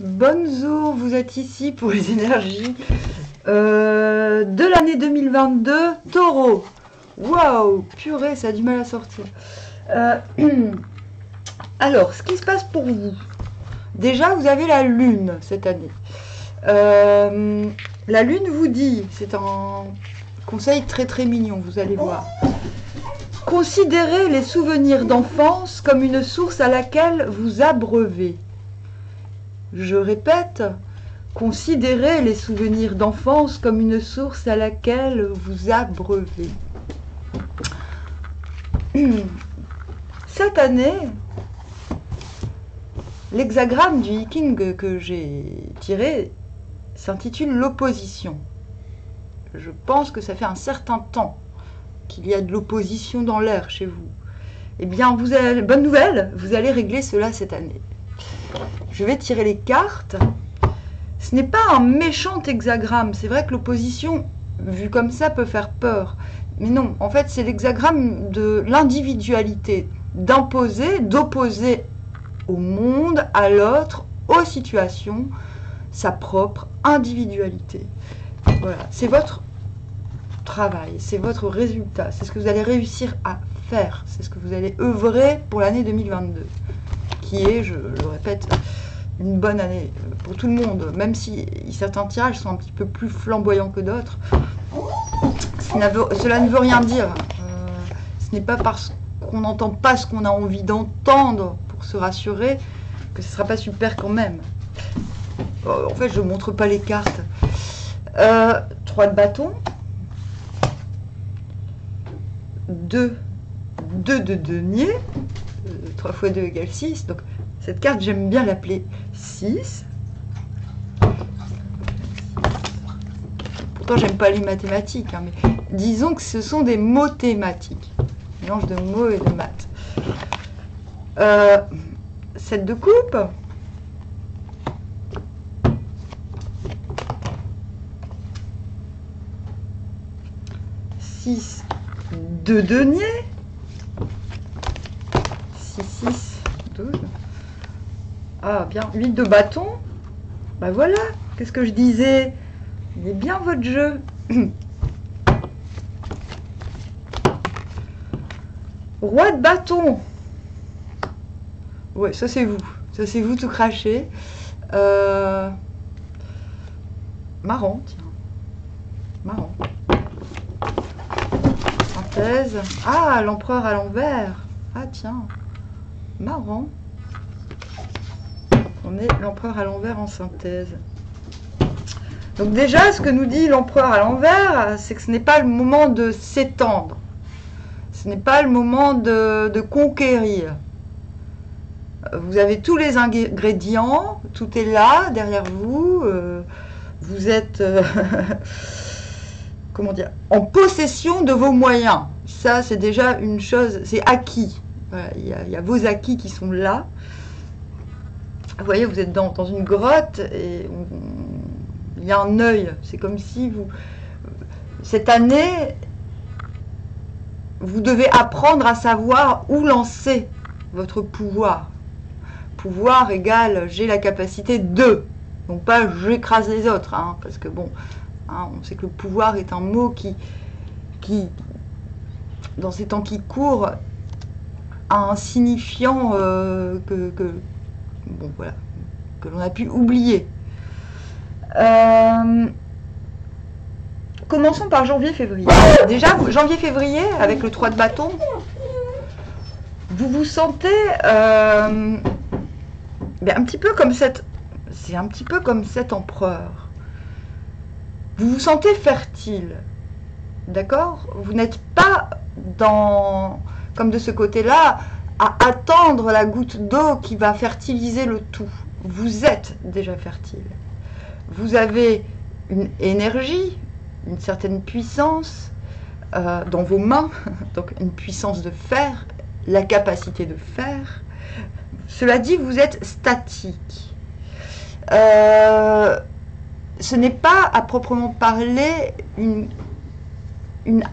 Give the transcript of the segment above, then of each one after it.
Bonjour, vous êtes ici pour les énergies de l'année 2022, Taureau. Waouh, purée, ça a du mal à sortir. Alors, ce qui se passe pour vous. Déjà, vous avez la Lune cette année. La Lune vous dit, c'est un conseil très très mignon, vous allez voir. Considérez les souvenirs d'enfance comme une source à laquelle vous abreuvez. Je répète, considérez les souvenirs d'enfance comme une source à laquelle vous abreuvez. Cette année, l'hexagramme du I Ching que j'ai tiré s'intitule l'opposition. Je pense que ça fait un certain temps qu'il y a de l'opposition dans l'air chez vous. Eh bien, vous avez, bonne nouvelle, vous allez régler cela cette année. Je vais tirer les cartes. Ce n'est pas un méchant hexagramme. C'est vrai que l'opposition, vue comme ça, peut faire peur. Mais non, en fait, c'est l'hexagramme de l'individualité, d'imposer, d'opposer au monde, à l'autre, aux situations, sa propre individualité. Voilà, c'est votre travail, c'est votre résultat, c'est ce que vous allez réussir à faire, c'est ce que vous allez œuvrer pour l'année 2022, qui est, je le répète, une bonne année pour tout le monde, même si certains tirages sont un petit peu plus flamboyants que d'autres. Cela ne veut rien dire. Ce n'est pas parce qu'on n'entend pas ce qu'on a envie d'entendre pour se rassurer que ce ne sera pas super quand même. En fait, je ne montre pas les cartes. 3 de bâton. 2 de denier. 3 x 2 égale 6. Donc, cette carte, j'aime bien l'appeler 6. Pourtant, j'aime pas les mathématiques, hein, mais disons que ce sont des mots thématiques. Mélange de mots et de maths. 7 de coupe. 6 de denier. 6, 6, 12. Ah, bien. 8 de bâton. Bah voilà. Qu'est-ce que je disais? Il est bien votre jeu. Roi de bâton. Ouais, ça c'est vous. Ça c'est vous tout craché. Marrant, tiens. Marrant. Synthèse. Ah, l'empereur à l'envers. Ah tiens. Marrant. On est l'empereur à l'envers en synthèse. Donc déjà, ce que nous dit l'empereur à l'envers, c'est que ce n'est pas le moment de s'étendre. Ce n'est pas le moment de conquérir. Vous avez tous les ingrédients, tout est là, derrière vous. Vous êtes, comment dire, en possession de vos moyens. Ça, c'est déjà une chose, c'est acquis. Voilà, il y a vos acquis qui sont là. Vous voyez, vous êtes dans une grotte et il y a un œil. C'est comme si vous... Cette année, vous devez apprendre à savoir où lancer votre pouvoir. Pouvoir égale j'ai la capacité de. Donc pas j'écrase les autres. Hein, parce que bon, hein, on sait que le pouvoir est un mot qui dans ces temps qui courent, a un signifiant bon, voilà, que l'on a pu oublier. Commençons par janvier-février. Déjà, janvier-février, avec le 3 de bâton, vous vous sentez un petit peu comme cette... C'est un petit peu comme cet empereur. Vous vous sentez fertile. D'accord? Vous n'êtes pas dans... comme de ce côté-là, à attendre la goutte d'eau qui va fertiliser le tout. Vous êtes déjà fertile. Vous avez une énergie, une certaine puissance dans vos mains, donc une puissance de faire, la capacité de faire. Cela dit, vous êtes statique. Ce n'est pas à proprement parler une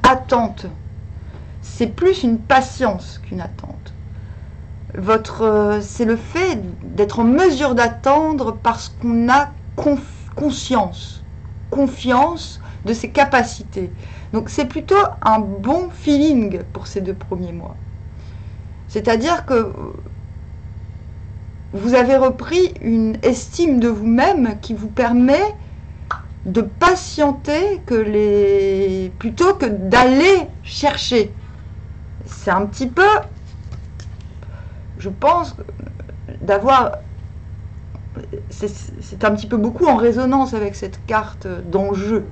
attente. C'est plus une patience qu'une attente. C'est le fait d'être en mesure d'attendre parce qu'on a conscience, confiance de ses capacités. Donc c'est plutôt un bon feeling pour ces 2 premiers mois. C'est-à-dire que vous avez repris une estime de vous-même qui vous permet de patienter plutôt que d'aller chercher. C'est un petit peu, je pense, c'est un petit peu beaucoup en résonance avec cette carte d'enjeu.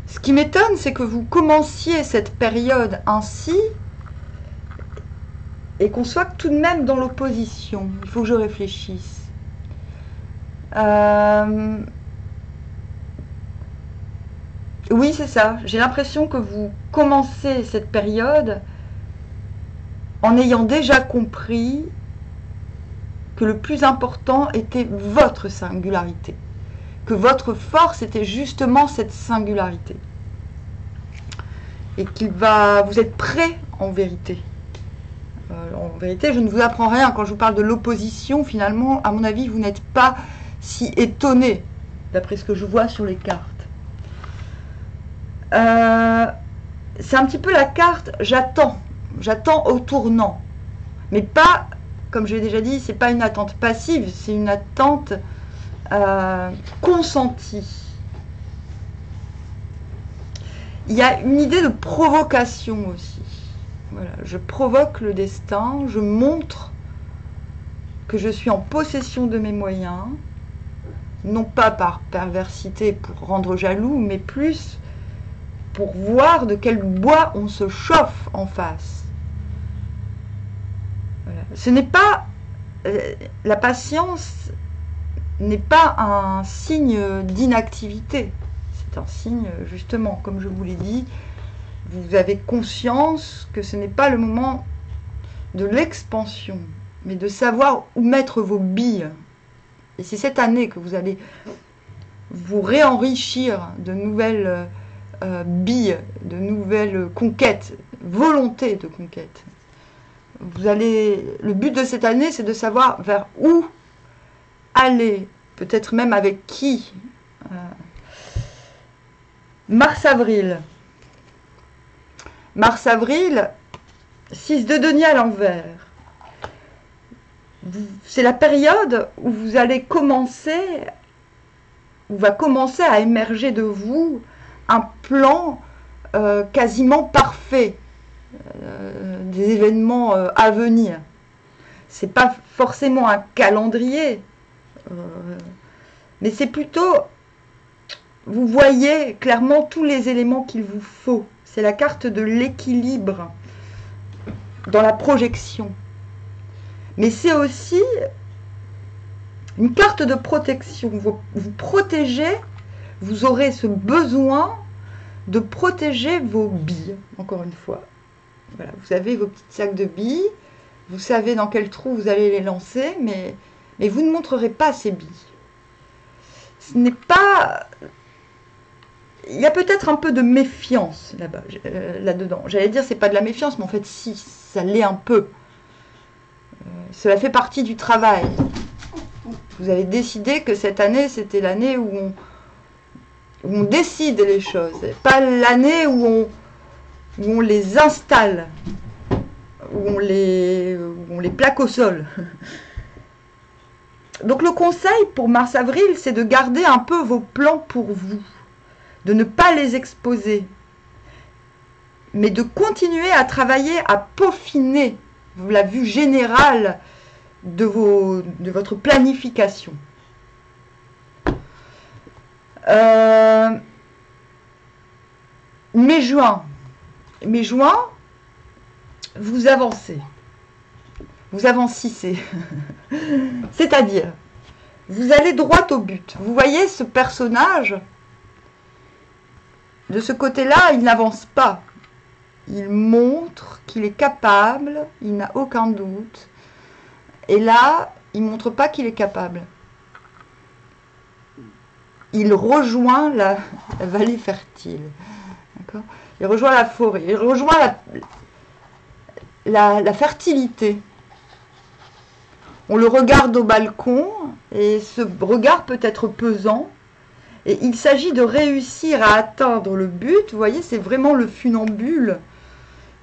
Ce qui m'étonne, c'est que vous commenciez cette période ainsi et qu'on soit tout de même dans l'opposition. Il faut que je réfléchisse. Oui, c'est ça. J'ai l'impression que vous commencez cette période en ayant déjà compris que le plus important était votre singularité. Que votre force était justement cette singularité. Et vous êtes prêt en vérité. En vérité, je ne vous apprends rien. Quand je vous parle de l'opposition, finalement, à mon avis, vous n'êtes pas si étonné, d'après ce que je vois sur les cartes. C'est un petit peu la carte j'attends au tournant, mais pas, comme je l'ai déjà dit, c'est pas une attente passive, c'est une attente consentie. Il y a une idée de provocation aussi. Voilà, je provoque le destin, je montre que je suis en possession de mes moyens, non pas par perversité pour rendre jaloux, mais plus pour voir de quel bois on se chauffe en face. Voilà. Ce n'est pas... la patience n'est pas un signe d'inactivité. C'est un signe, justement, comme je vous l'ai dit, vous avez conscience que ce n'est pas le moment de l'expansion, mais de savoir où mettre vos billes. Et c'est cette année que vous allez vous réenrichir de nouvelles billes, de nouvelles conquêtes, volonté de conquête. Le but de cette année, c'est de savoir vers où aller, peut-être même avec qui. Mars-avril. Mars-avril, 6 de denier à l'envers. C'est la période où vous allez commencer, où va commencer à émerger de vous un plan quasiment parfait des événements à venir. C'est pas forcément un calendrier, mais c'est plutôt, vous voyez clairement tous les éléments qu'il vous faut. C'est la carte de l'équilibre dans la projection. Mais c'est aussi une carte de protection. Vous protégez, vous aurez ce besoin de protéger vos billes, encore une fois. Voilà, vous avez vos petits sacs de billes, vous savez dans quel trou vous allez les lancer, mais vous ne montrerez pas ces billes. Ce n'est pas... Il y a peut-être un peu de méfiance là-bas, là-dedans. J'allais dire c'est pas de la méfiance, mais en fait si, ça l'est un peu. Cela fait partie du travail. Vous avez décidé que cette année, c'était l'année où on décide les choses, pas l'année où on les installe, où on les plaque au sol. Donc le conseil pour mars-avril, c'est de garder un peu vos plans pour vous, de ne pas les exposer, mais de continuer à travailler, à peaufiner la vue générale de votre planification. Mai-juin, vous avancez. Vous avancissez. C'est-à-dire, vous allez droit au but. Vous voyez ce personnage, de ce côté-là, il n'avance pas. Il montre qu'il est capable, il n'a aucun doute. Et là, il ne montre pas qu'il est capable. Il rejoint la vallée fertile. d'accord? Il rejoint la forêt, il rejoint la fertilité. On le regarde au balcon, et ce regard peut être pesant, et il s'agit de réussir à atteindre le but. Vous voyez, c'est vraiment le funambule.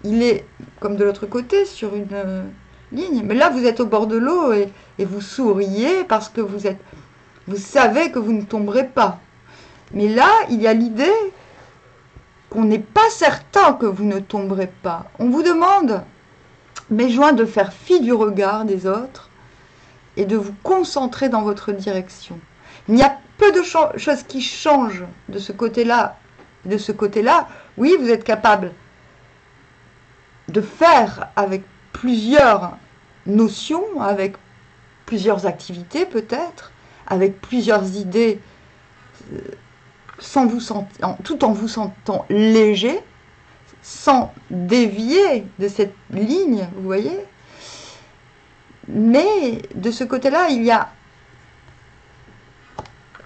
Il est, comme de l'autre côté, sur une ligne. Mais là, vous êtes au bord de l'eau, et vous souriez parce que vous savez que vous ne tomberez pas. Mais là, il y a l'idée qu'on n'est pas certain que vous ne tomberez pas. On vous demande, mes joints, de faire fi du regard des autres et de vous concentrer dans votre direction. Il y a peu de choses qui changent de ce côté-là. De ce côté-là, oui, vous êtes capable de faire avec plusieurs notions, avec plusieurs activités peut-être, avec plusieurs idées, tout en vous sentant léger, sans dévier de cette ligne, vous voyez. Mais de ce côté-là, il y a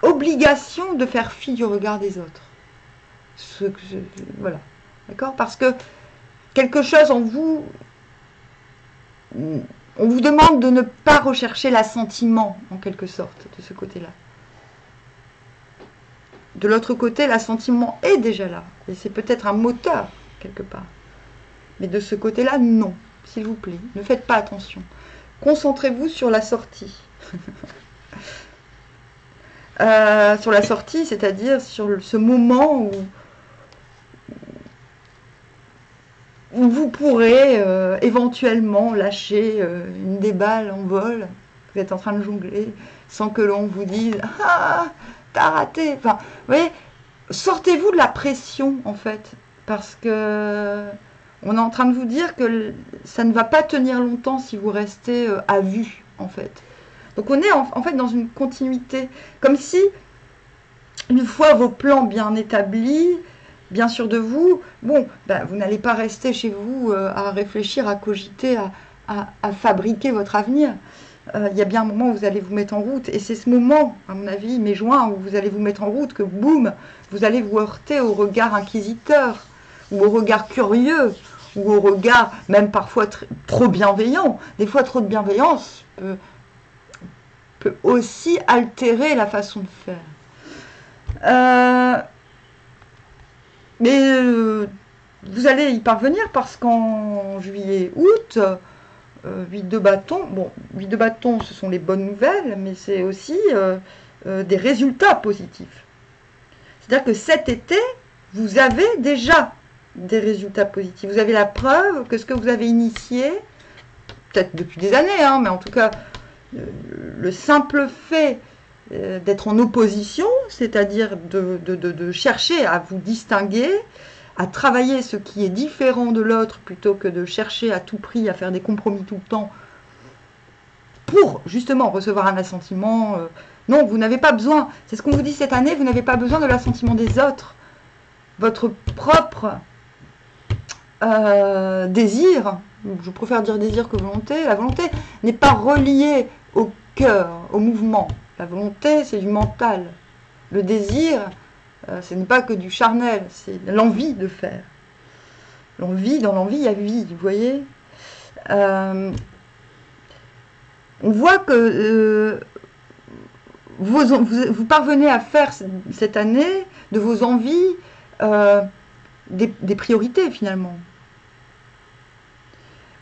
obligation de faire fi du regard des autres. Voilà, d'accord? Parce que quelque chose en vous, on vous demande de ne pas rechercher l'assentiment, en quelque sorte, de ce côté-là. De l'autre côté, l'assentiment est déjà là, et c'est peut-être un moteur, quelque part. Mais de ce côté-là, non, s'il vous plaît, ne faites pas attention. Concentrez-vous sur la sortie. Sur la sortie, c'est-à-dire sur ce moment où vous pourrez éventuellement lâcher une des balles en vol. Vous êtes en train de jongler sans que l'on vous dise « Ah, t'as raté !» Enfin, vous voyez, sortez-vous de la pression, en fait, parce que on est en train de vous dire que ça ne va pas tenir longtemps si vous restez à vue, en fait. Donc on est en fait dans une continuité, comme si, une fois vos plans bien établis, bien sûr de vous, bon, ben, vous n'allez pas rester chez vous à réfléchir, à cogiter, à fabriquer votre avenir. Il y a bien un moment où vous allez vous mettre en route, et c'est ce moment, à mon avis, mes joints, où vous allez vous mettre en route, que boum, vous allez vous heurter au regard inquisiteur, ou au regard curieux, ou au regard même parfois trop bienveillant. Des fois, trop de bienveillance peut aussi altérer la façon de faire. Mais vous allez y parvenir parce qu'en juillet-août, 8 de bâton, bon, 8 de bâton, ce sont les bonnes nouvelles, mais c'est aussi des résultats positifs. C'est-à-dire que cet été, vous avez déjà des résultats positifs. Vous avez la preuve que ce que vous avez initié, peut-être depuis des années, hein, mais en tout cas, le simple fait d'être en opposition, c'est-à-dire de chercher à vous distinguer, à travailler ce qui est différent de l'autre, plutôt que de chercher à tout prix à faire des compromis tout le temps, pour justement recevoir un assentiment. Non, vous n'avez pas besoin, c'est ce qu'on vous dit cette année, vous n'avez pas besoin de l'assentiment des autres. Votre propre désir, je préfère dire désir que volonté, la volonté n'est pas reliée au cœur, au mouvement. La volonté, c'est du mental. Le désir, ce n'est pas que du charnel, c'est l'envie de faire. L'envie, dans l'envie, il y a vie, vous voyez. On voit que vous parvenez à faire cette année de vos envies des priorités, finalement.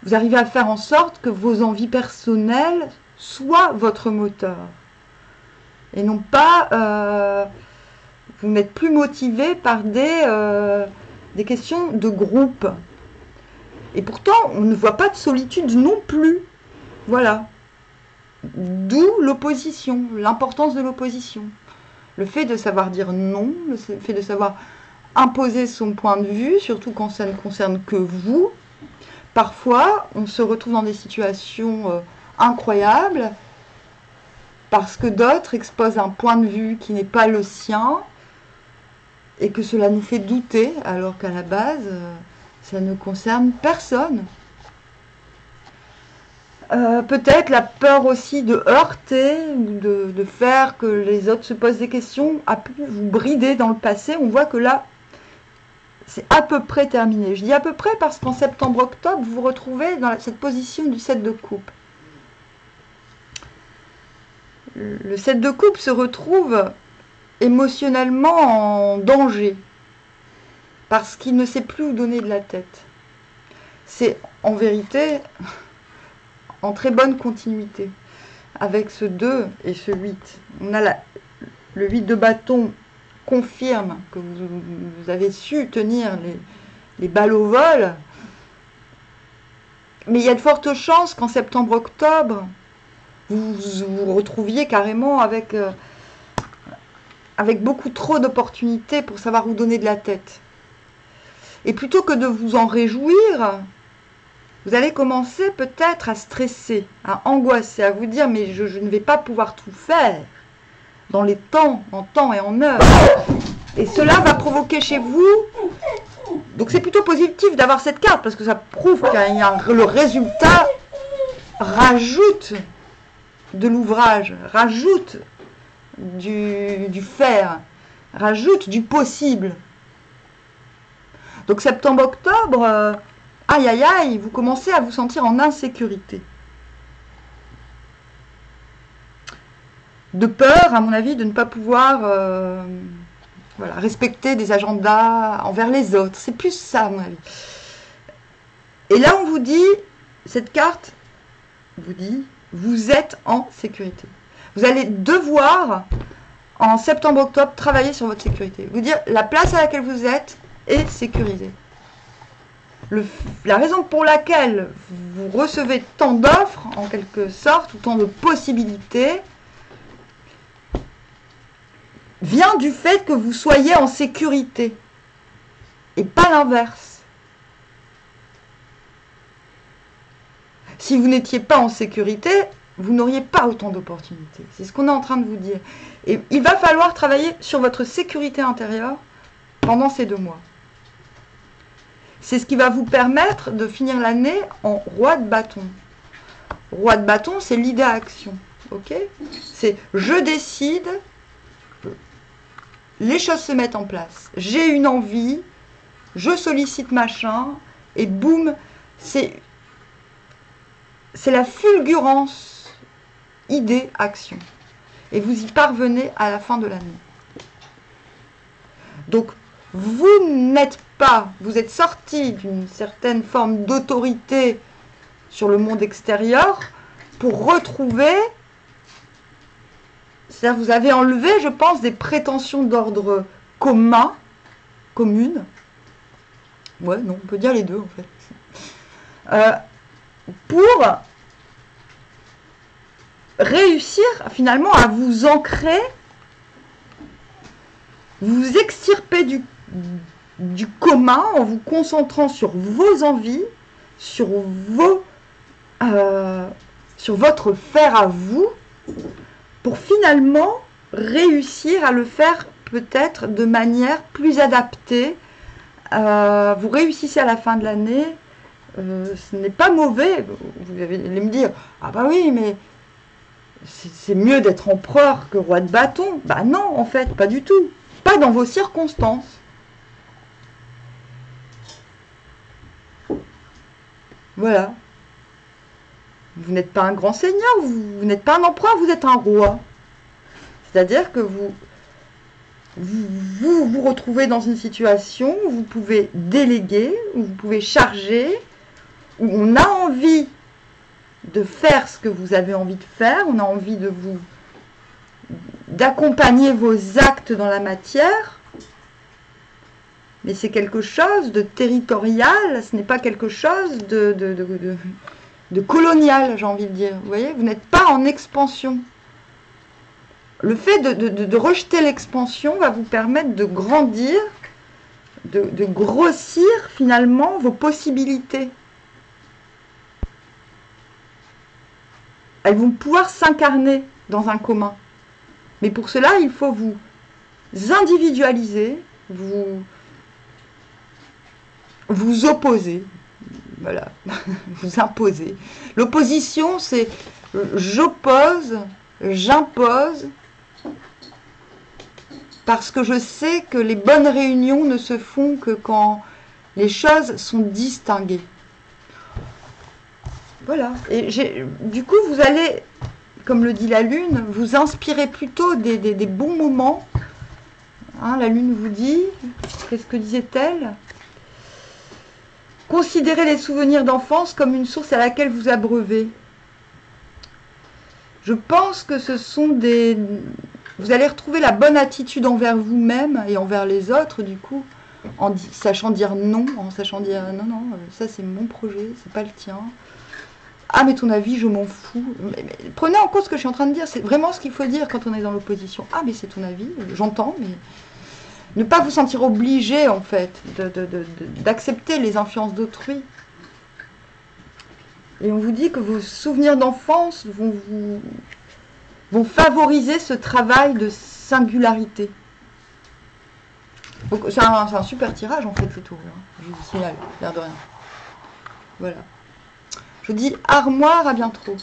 Vous arrivez à faire en sorte que vos envies personnelles soient votre moteur. Et non pas, vous n'êtes plus motivé par des questions de groupe. Et pourtant, on ne voit pas de solitude non plus. Voilà. D'où l'opposition, l'importance de l'opposition. Le fait de savoir dire non, le fait de savoir imposer son point de vue, surtout quand ça ne concerne que vous. Parfois, on se retrouve dans des situations incroyables parce que d'autres exposent un point de vue qui n'est pas le sien et que cela nous fait douter alors qu'à la base, ça ne concerne personne. Peut-être la peur aussi de heurter ou de faire que les autres se posent des questions a pu vous brider dans le passé. On voit que là, c'est à peu près terminé. Je dis à peu près parce qu'en septembre-octobre, vous vous retrouvez dans cette position du 7 de coupe. Le 7 de coupe se retrouve émotionnellement en danger parce qu'il ne sait plus où donner de la tête. C'est en vérité en très bonne continuité avec ce 2 et ce 8. On a le 8 de bâton confirme que vous avez su tenir les balles au vol, mais il y a de fortes chances qu'en septembre-octobre, vous vous retrouviez carrément avec beaucoup trop d'opportunités pour savoir où donner de la tête. Et plutôt que de vous en réjouir, vous allez commencer peut-être à stresser, à angoisser, à vous dire « mais je ne vais pas pouvoir tout faire dans les temps, en temps et en heure ». Et cela va provoquer chez vous... Donc c'est plutôt positif d'avoir cette carte, parce que ça prouve que le résultat rajoute de l'ouvrage, rajoute du faire, rajoute du possible. Donc septembre-octobre, aïe aïe aïe, vous commencez à vous sentir en insécurité. De peur, à mon avis, de ne pas pouvoir voilà, respecter des agendas envers les autres. C'est plus ça, à mon avis. Et là, on vous dit, cette carte vous dit, vous êtes en sécurité. Vous allez devoir, en septembre-octobre, travailler sur votre sécurité. Vous dire, la place à laquelle vous êtes est sécurisée. La raison pour laquelle vous recevez tant d'offres, en quelque sorte, ou tant de possibilités, vient du fait que vous soyez en sécurité, et pas l'inverse. Si vous n'étiez pas en sécurité, vous n'auriez pas autant d'opportunités. C'est ce qu'on est en train de vous dire. Et il va falloir travailler sur votre sécurité intérieure pendant ces 2 mois. C'est ce qui va vous permettre de finir l'année en roi de bâton. Roi de bâton, c'est l'idée à action. Ok ? C'est je décide, les choses se mettent en place. J'ai une envie, je sollicite machin, et boum, c'est la fulgurance idée-action. Et vous y parvenez à la fin de l'année. Donc, vous n'êtes pas, vous êtes sorti d'une certaine forme d'autorité sur le monde extérieur pour retrouver, c'est-à-dire vous avez enlevé, je pense, des prétentions d'ordre commun, commune. Ouais, non, on peut dire les deux en fait. Pour réussir finalement à vous ancrer, vous extirper du commun en vous concentrant sur vos envies, sur votre faire à vous, pour finalement réussir à le faire peut-être de manière plus adaptée. Vous réussissez à la fin de l'année, ce n'est pas mauvais. Vous allez me dire, ah bah oui, mais c'est mieux d'être empereur que roi de bâton. Bah non, en fait, pas du tout. Pas dans vos circonstances. Voilà. Vous n'êtes pas un grand seigneur, vous n'êtes pas un empereur, vous êtes un roi. C'est-à-dire que vous retrouvez dans une situation où vous pouvez déléguer, où vous pouvez charger, où on a envie de faire ce que vous avez envie de faire, on a envie d'accompagner vos actes dans la matière, mais c'est quelque chose de territorial, ce n'est pas quelque chose de colonial, j'ai envie de dire. Vous voyez, vous n'êtes pas en expansion. Le fait de rejeter l'expansion va vous permettre de grandir, de grossir finalement vos possibilités. Elles vont pouvoir s'incarner dans un commun. Mais pour cela, il faut vous individualiser, vous opposer. Voilà, vous imposer. L'opposition, c'est j'oppose, j'impose parce que je sais que les bonnes réunions ne se font que quand les choses sont distinguées. Voilà. Et du coup, vous allez, comme le dit la Lune, vous inspirer plutôt des bons moments. Hein, la Lune vous dit, qu'est-ce que disait-elle? Considérez les souvenirs d'enfance comme une source à laquelle vous abreuvez. Je pense que ce sont des... Vous allez retrouver la bonne attitude envers vous-même et envers les autres, du coup, en sachant dire non, en sachant dire non, non, ça c'est mon projet, c'est pas le tien. Ah, mais ton avis, je m'en fous. Mais prenez en compte ce que je suis en train de dire, c'est vraiment ce qu'il faut dire quand on est dans l'opposition. Ah, mais c'est ton avis, j'entends, mais... Ne pas vous sentir obligé, en fait, d'accepter les influences d'autrui. Et on vous dit que vos souvenirs d'enfance vont favoriser ce travail de singularité. C'est un super tirage, en fait, les tours. Hein. Je vous signale, l'air de rien. Voilà. Je vous dis armoire, à bientôt.